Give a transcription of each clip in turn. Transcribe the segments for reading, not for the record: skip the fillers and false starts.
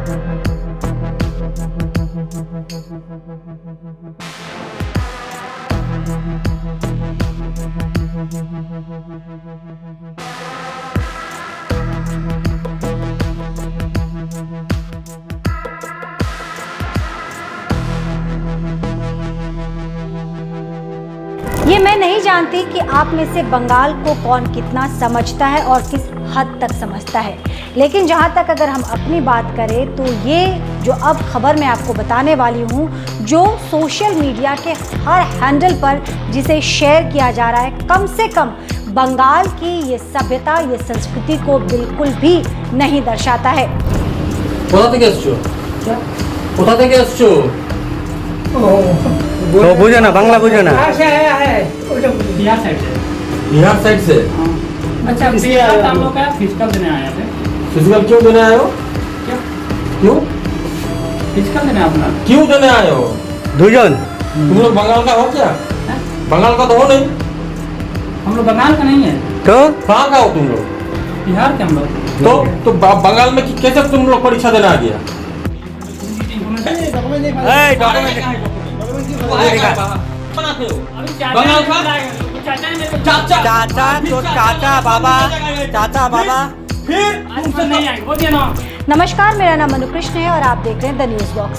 ये मैं नहीं जानती कि आप में से बंगाल को कौन कितना समझता है और किस हद तक समझता है, लेकिन जहाँ तक अगर हम अपनी बात करें तो ये जो अब खबर मैं आपको बताने वाली हूँ, जो सोशल मीडिया के हर हैंडल पर जिसे शेयर किया जा रहा है, कम से कम बंगाल की ये सभ्यता, ये संस्कृति को बिल्कुल भी नहीं दर्शाता है। কোথা থেকে এসছো? কোথা থেকে এসছো? तो बुझो ना, बांग्ला बुझो ना। बिहार साइड से। बिहार साइड से। अच्छा, फिजिकल हम लोग का फिजिकल देने आए थे। फिजिकल क्यों देने आए हो? क्या? क्यों? फिजिकल देने अपना। क्यों देने आए हो? दुजन तुम लोग बंगाल का हो क्या? हैं? बंगाल का तो हो नहीं। हम लोग बंगाल का नहीं है, तो कहाँ का हो तुम लोग? बिहार के हम लोग। तो बंगाल में कैसे तुम लोग परीक्षा देने आ गया? बंगाल का? चाचा तो चाचा बाबा, चाचा बाबा। फिर तुमसे नहीं आएंगे, बोलिए ना। नमस्कार, मेरा नाम मनु कृष्ण है और आप देख रहे हैं द न्यूज़ बॉक्स।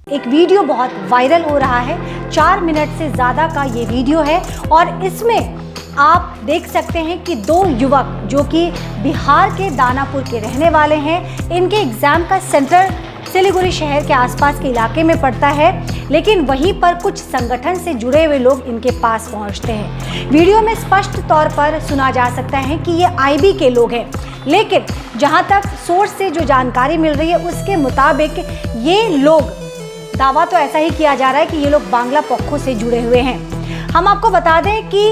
एक वीडियो बहुत वायरल हो रहा है, 4 मिनट से ज़्यादा का ये वीडियो है और इसमें आप देख सकते हैं कि दो युवक जो कि बिहार के दानापुर के रहने वाले हैं, इनके एग्ज़ाम का सेंटर सिलीगुड़ी शहर के आसपास के इलाके में पड़ता है, लेकिन वहीं पर कुछ संगठन से जुड़े हुए लोग इनके पास पहुंचते हैं। वीडियो में स्पष्ट तौर पर सुना जा सकता है कि ये आईबी के लोग हैं, लेकिन जहां तक सोर्स से जो जानकारी मिल रही है उसके मुताबिक ये लोग, दावा तो ऐसा ही किया जा रहा है कि ये लोग बांग्ला पक्षों से जुड़े हुए हैं। हम आपको बता दें कि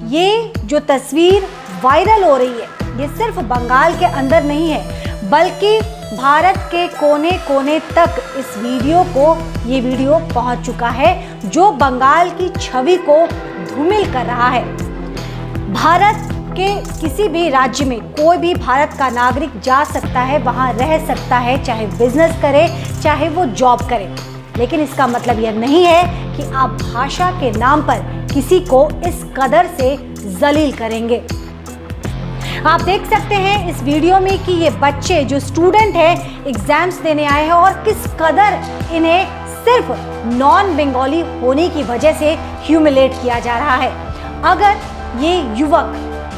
ये जो तस्वीर वायरल हो रही है, ये सिर्फ बंगाल के अंदर नहीं है, बल्कि भारत के कोने कोने तक इस वीडियो को, ये वीडियो पहुंच चुका है, जो बंगाल की छवि को धूमिल कर रहा है। भारत के किसी भी राज्य में कोई भी भारत का नागरिक जा सकता है, वहां रह सकता है, चाहे बिजनेस करे, चाहे वो जॉब करे, लेकिन इसका मतलब यह नहीं है कि आप भाषा के नाम पर किसी को इस कदर से जलील करेंगे। आप देख सकते हैं इस वीडियो में कि ये बच्चे जो स्टूडेंट हैं, एग्जाम्स देने आए हैं और किस कदर इन्हें सिर्फ नॉन बंगाली होने की वजह से ह्यूमिलेट किया जा रहा है। अगर ये युवक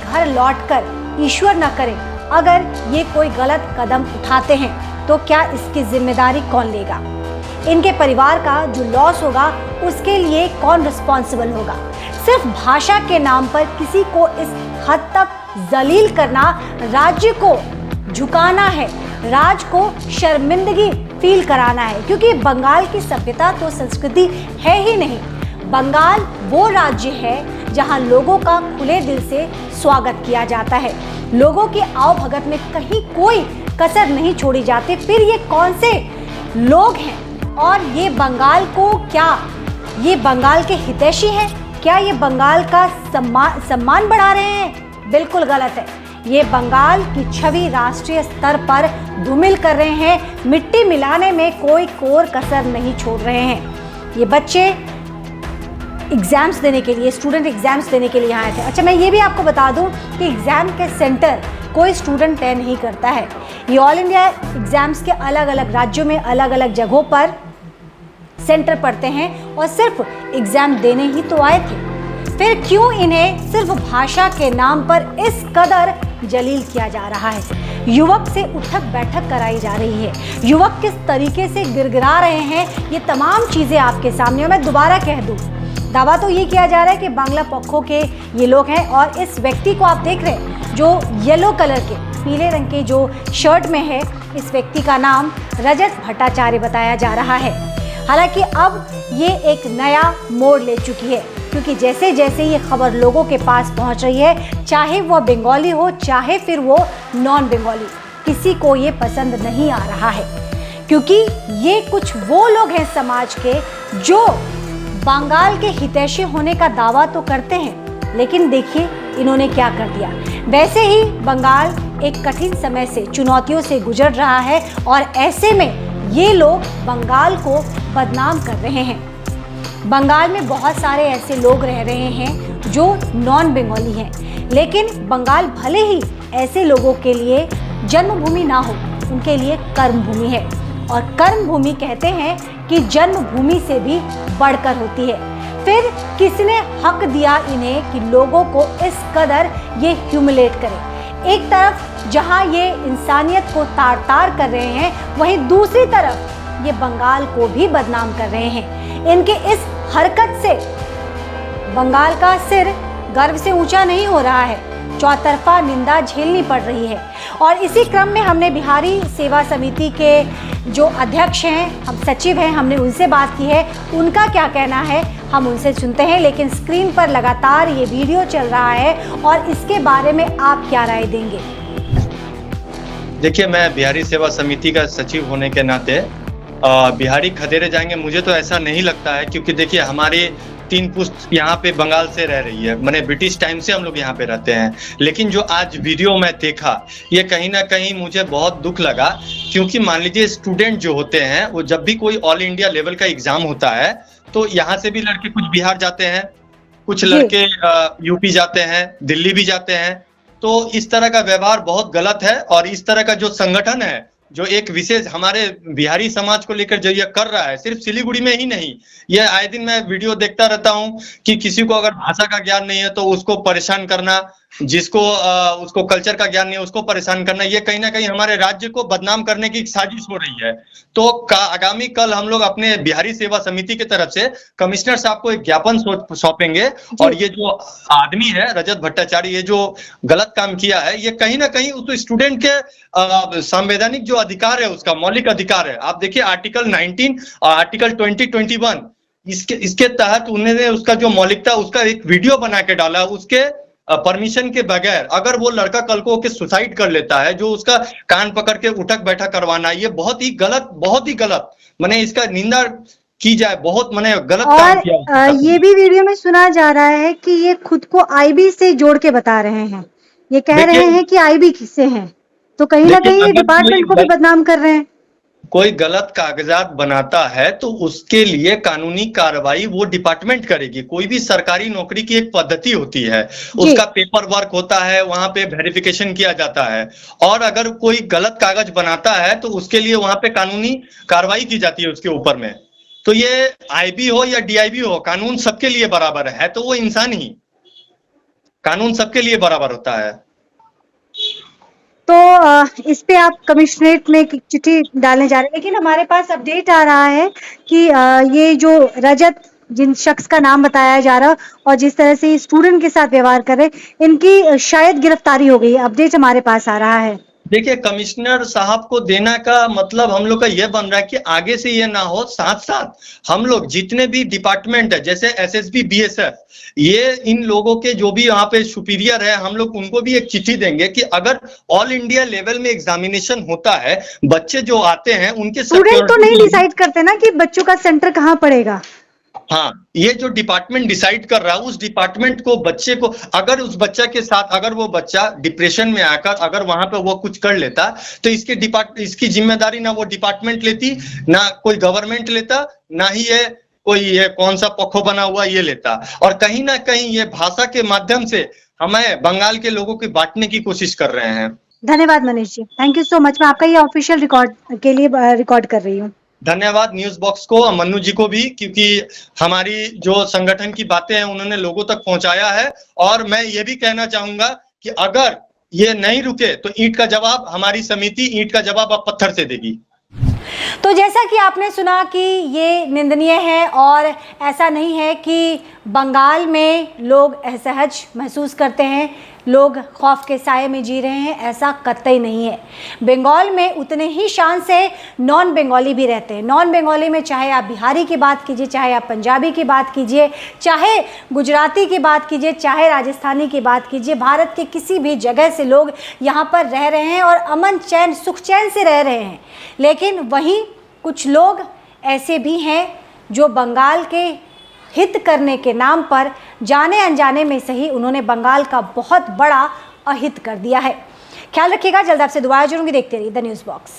घर लौटकर, ईश्वर न करे, अगर ये कोई गलत कदम उठाते हैं तो क्या इसकी जिम्मेदारी कौन लेगा? इनके परिवार का जो लॉस होगा उसके लिए कौन रिस्पॉन्सिबल होगा? सिर्फ भाषा के नाम पर किसी को इस हद तक जलील करना, राज्य को झुकाना है, राज्य को शर्मिंदगी फील कराना है, क्योंकि बंगाल की सभ्यता तो संस्कृति है ही नहीं। बंगाल वो राज्य है जहां लोगों का खुले दिल से स्वागत किया जाता है, लोगों की आवभगत में कहीं कोई कसर नहीं छोड़ी जाती। फिर ये कौन से लोग हैं और ये बंगाल को, क्या ये बंगाल के हितैषी हैं? क्या ये बंगाल का सम्मान बढ़ा रहे हैं? बिल्कुल गलत है। ये बंगाल की छवि राष्ट्रीय स्तर पर धूमिल कर रहे हैं, मिट्टी मिलाने में कोई कोर कसर नहीं छोड़ रहे हैं। ये बच्चे एग्जाम्स देने के लिए, स्टूडेंट एग्जाम्स देने के लिए यहाँ आए थे। अच्छा, मैं ये भी आपको बता दूं कि एग्जाम के सेंटर कोई स्टूडेंट तय नहीं करता है। ये ऑल इंडिया एग्जाम्स के अलग अलग राज्यों में अलग अलग जगहों पर सेंटर पड़ते हैं और सिर्फ एग्जाम देने ही तो आए थे। फिर क्यों इन्हें सिर्फ भाषा के नाम पर इस कदर जलील किया जा रहा है? युवक से उठक बैठक कराई जा रही है, युवक किस तरीके से गिड़गिड़ा रहे हैं, ये तमाम चीज़ें आपके सामने। और मैं दोबारा कह दूँ, दावा तो ये किया जा रहा है कि बांग्ला पक्षों के ये लोग हैं और इस व्यक्ति को आप देख रहे हैं जो येलो कलर के, पीले रंग के जो शर्ट में है, इस व्यक्ति का नाम रजत भट्टाचार्य बताया जा रहा है। हालांकि अब ये एक नया मोड़ ले चुकी है, क्योंकि जैसे जैसे ये खबर लोगों के पास पहुंच रही है, चाहे वह बंगाली हो चाहे फिर वो नॉन बंगाली, किसी को ये पसंद नहीं आ रहा है, क्योंकि ये कुछ वो लोग हैं समाज के जो बंगाल के हितैषी होने का दावा तो करते हैं, लेकिन देखिए इन्होंने क्या कर दिया। वैसे ही बंगाल एक कठिन समय से, चुनौतियों से गुजर रहा है और ऐसे में ये लोग बंगाल को बदनाम कर रहे हैं। बंगाल में बहुत सारे ऐसे लोग रह रहे हैं जो नॉन बंगाली हैं, लेकिन बंगाल भले ही ऐसे लोगों के लिए जन्मभूमि ना हो, उनके लिए कर्मभूमि है। और कर्मभूमि कहते हैं कि जन्मभूमि से भी बढ़कर होती है। फिर किसने हक दिया इन्हें कि लोगों को इस कदर ये ह्यूमिलेट करें। एक तरफ जहां ये इंसानियत को तार तार कर रहे हैं, वहीं दूसरी तरफ ये बंगाल को भी बदनाम कर रहे हैं। इनके इस हरकत से बंगाल का सिर गर्व से ऊंचा नहीं हो रहा है, चौतरफा निंदा झेलनी पड़ रही है। और इसी क्रम में हमने बिहारी सेवा समिति के जो अध्यक्ष हैं, हम सचिव हैं, हमने उनसे बात की है। उनका क्या कहना है हम उनसे सुनते हैं। लेकिन स्क्रीन पर लगातार ये वीडियो चल रहा है और इसके बारे में आप क्या राय देंगे? देखिए, मैं बिहारी सेवा समिति का सचिव होने के नाते बिहारी खदेरे जाएंगे, मुझे तो ऐसा नहीं लगता है। क्योंकि देखिए, हमारी 3 पुश्त यहाँ पे बंगाल से रह रही है, मैंने ब्रिटिश टाइम से हम लोग यहाँ पे रहते हैं। लेकिन जो आज वीडियो मैं देखा, ये कहीं ना कहीं मुझे बहुत दुख लगा। क्योंकि मान लीजिए स्टूडेंट जो होते हैं, वो जब भी कोई ऑल इंडिया लेवल का एग्जाम होता है, तो यहाँ से भी लड़के कुछ बिहार जाते हैं, कुछ लड़के यूपी जाते हैं, दिल्ली भी जाते हैं। तो इस तरह का व्यवहार बहुत गलत है। और इस तरह का जो संगठन है, जो एक विशेष हमारे बिहारी समाज को लेकर जो ये कर रहा है, सिर्फ सिलीगुड़ी में ही नहीं, ये आए दिन मैं वीडियो देखता रहता हूँ कि किसी को अगर भाषा का ज्ञान नहीं है तो उसको परेशान करना, जिसको उसको कल्चर का ज्ञान नहीं है उसको परेशान करना, ये कहीं ना कहीं हमारे राज्य को बदनाम करने की साजिश हो रही है। तो आगामी कल हम लोग अपने बिहारी सेवा समिति की तरफ से कमिश्नर साहब को एक ज्ञापन सौंपेंगे। और ये जो आदमी है रजत भट्टाचार्य, ये जो गलत काम किया है, ये कहीं ना कहीं उस स्टूडेंट के संवैधानिक जो अधिकार है, उसका मौलिक अधिकार है। आप देखिए आर्टिकल 19 और आर्टिकल 2021 इसके तहत उन्होंने उसका जो मौलिकता, उसका एक वीडियो बना के डाला, उसके परमिशन के बगैर। अगर वो लड़का कल को के सुसाइड कर लेता है, जो उसका कान पकड़ के उठक बैठक करवाना, ये बहुत ही गलत मैंने इसका निंदा की जाए, बहुत मैंने गलत काम किया। ये भी वीडियो में सुना जा रहा है कि ये खुद को आईबी से जोड़ के बता रहे हैं। ये कह रहे हैं कि आईबी से हैं, तो कहीं ना कहीं ये डिपार्टमेंट को भी बदनाम कर रहे हैं। कोई गलत कागजात बनाता है तो उसके लिए कानूनी कार्रवाई वो डिपार्टमेंट करेगी। कोई भी सरकारी नौकरी की एक पद्धति होती है, उसका पेपर वर्क होता है, वहां पे वेरिफिकेशन किया जाता है। और अगर कोई गलत कागज बनाता है तो उसके लिए वहां पे कानूनी कार्रवाई की जाती है उसके ऊपर में। तो ये आईबी हो या डीआईबी हो, कानून सबके लिए बराबर है। तो वो इंसान ही, कानून सबके लिए बराबर होता है। तो इस पे आप कमिश्नरेट में एक चिट्ठी डालने जा रहे हैं। लेकिन हमारे पास अपडेट आ रहा है कि ये जो रजत, जिन शख्स का नाम बताया जा रहा और जिस तरह से स्टूडेंट के साथ व्यवहार कर रहे, इनकी शायद गिरफ्तारी हो गई। अपडेट हमारे पास आ रहा है। देखिए, कमिश्नर साहब को देना का मतलब हम लोग का यह बन रहा है कि आगे से ये ना हो। साथ साथ हम लोग जितने भी डिपार्टमेंट है, जैसे एसएसबी, बीएसएफ, ये इन लोगों के जो भी यहाँ पे सुपीरियर है, हम लोग उनको भी एक चिट्ठी देंगे कि अगर ऑल इंडिया लेवल में एग्जामिनेशन होता है, बच्चे जो आते हैं उनके स्टूडेंट तो नहीं डिसाइड करते ना कि बच्चों का सेंटर कहाँ पड़ेगा। हाँ, ये जो डिपार्टमेंट डिसाइड कर रहा है, उस डिपार्टमेंट को बच्चे को, अगर उस बच्चा के साथ अगर वो बच्चा डिप्रेशन में आकर अगर वहां पे वो कुछ कर लेता, तो इसकी जिम्मेदारी ना वो डिपार्टमेंट लेती, ना कोई गवर्नमेंट लेता, ना ही ये कोई ये कौन सा पखो बना हुआ ये लेता। और कहीं ना कहीं ये भाषा के माध्यम से हमें बंगाल के लोगों को बांटने की कोशिश कर रहे हैं। धन्यवाद Manish ji, thank you so much. मैं आपका ये ऑफिशियल रिकॉर्ड के लिए रिकॉर्ड कर रही हूँ। धन्यवाद न्यूज बॉक्स को, मन्नू जी को भी, क्योंकि हमारी जो संगठन की बातें हैं उन्होंने लोगों तक पहुंचाया है। और मैं ये भी कहना चाहूंगा कि अगर ये नहीं रुके तो ईंट का जवाब, हमारी समिति ईंट का जवाब अब पत्थर से देगी। तो जैसा कि आपने सुना कि ये निंदनीय है और ऐसा नहीं है कि बंगाल में लोग असहज महसूस करते हैं, लोग खौफ के साए में जी रहे हैं, ऐसा कतई नहीं है। बंगाल में उतने ही शान से नॉन बंगाली भी रहते हैं। नॉन बंगाली में चाहे आप बिहारी की बात कीजिए, चाहे आप पंजाबी की बात कीजिए, चाहे गुजराती की बात कीजिए, चाहे राजस्थानी की बात कीजिए, भारत के किसी भी जगह से लोग यहाँ पर रह रहे हैं और अमन चैन सुख चैन से रह रहे हैं। लेकिन वहीं कुछ लोग ऐसे भी हैं जो बंगाल के हित करने के नाम पर जाने अनजाने में सही उन्होंने बंगाल का बहुत बड़ा अहित कर दिया है। ख्याल रखिएगा, जल्द आपसे दोबारा जुड़ूंगी। देखते रहिए द न्यूज़ बॉक्स।